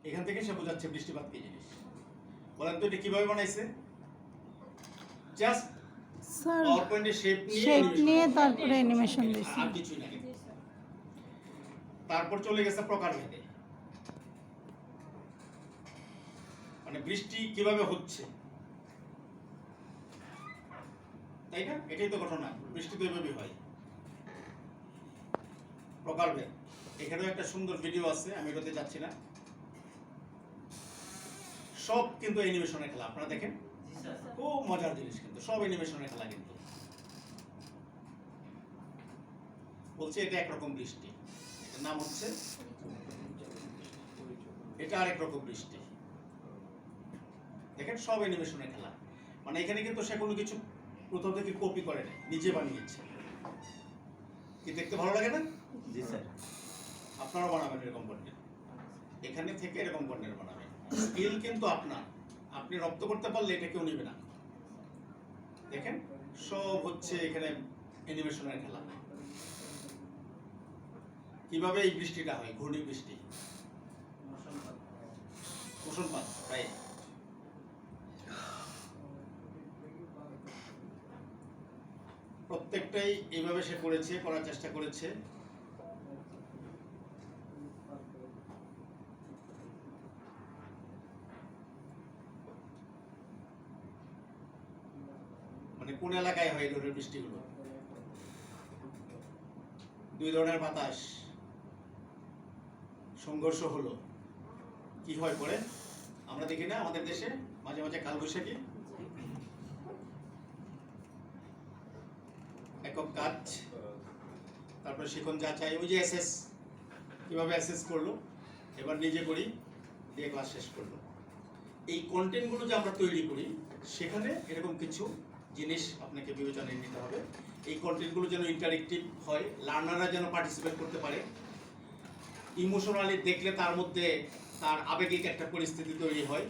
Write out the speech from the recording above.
এখান থেকে সে বোঝাচ্ছে বৃষ্টিপাত কি জিনিস। বলেন তো এটা কিভাবে বানাইছে? জাস্ট স্যার পাওয়ার পয়েন্টের শেপ নিয়ে তারপরে অ্যানিমেশন দিয়েছি। আর কিছুই না। তারপর চলে গেছে প্রকারভেদে, মানে বৃষ্টি কিভাবে হচ্ছে, তাই না? এটাই তো ঘটনা, বৃষ্টি তো এভাবে হয়। প্রকারভেদ, এখানেও একটা সুন্দর ভিডিও আছে, আমি এটাতে যাচ্ছি না। সব কিন্তু অ্যানিমেশনের খেলা, আপনারা দেখেন, খুব মজার জিনিস, কিন্তু সব অ্যানিমেশনের খেলা। কিন্তু বলছে এটা একরকম বৃষ্টি, এটার নাম হচ্ছে, এটা আরেক রকম বৃষ্টি। দেখেন সব অ্যানিমেশনের খেলা, মানে এখানে কিন্তু সে কোনো কিছু প্রথম থেকে কপি করে নাই, নিজে বানিয়েছে। কি দেখতে ভালো লাগে না? জি স্যার। আপনারাও বানাবেন এরকম কন্টেন্ট, এখানে থেকে এরকম কন্টেন্ট বানাবেন। স্কিল কিন্তু আপনার, আপনি রপ্ত করতে পারলে এটা কেউ নেবে না। দেখেন সব হচ্ছে এখানে অ্যানিমেশনের খেলা। কিভাবে এই বৃষ্টিটা হয়, ঘূর্ণি বৃষ্টি, কুসুমপাত, রাইট। প্রত্যেকটাই এইভাবে সে করেছে, করার চেষ্টা করেছে। মানে কোন এলাকায় হয় এই ধরনের বৃষ্টিগুলো? দুই ধরনের বাতাস সংঘর্ষ হলো, কি হয় পরে আমরা দেখি না আমাদের দেশে মাঝে মাঝে কালবৈশাখী, একক কাজ, তারপরে শিখন যাচাই, ওই যে এসএস কিভাবে অ্যাসেস করলো, এবার নিজে করি দিয়ে ক্লাস শেষ করলো। এই কন্টেন্টগুলো যে আমরা তৈরি করি, সেখানে এরকম কিছু জিনিস আপনাকে বিবেচনায় নিতে হবে। এই কন্টেন্টগুলো যেন ইন্টারেক্টিভ হয়, লার্নাররা যেন পার্টিসিপেট করতে পারে, ইমোশনালি দেখলে তার মধ্যে তার আবেগিক একটা পরিস্থিতি তৈরি হয়।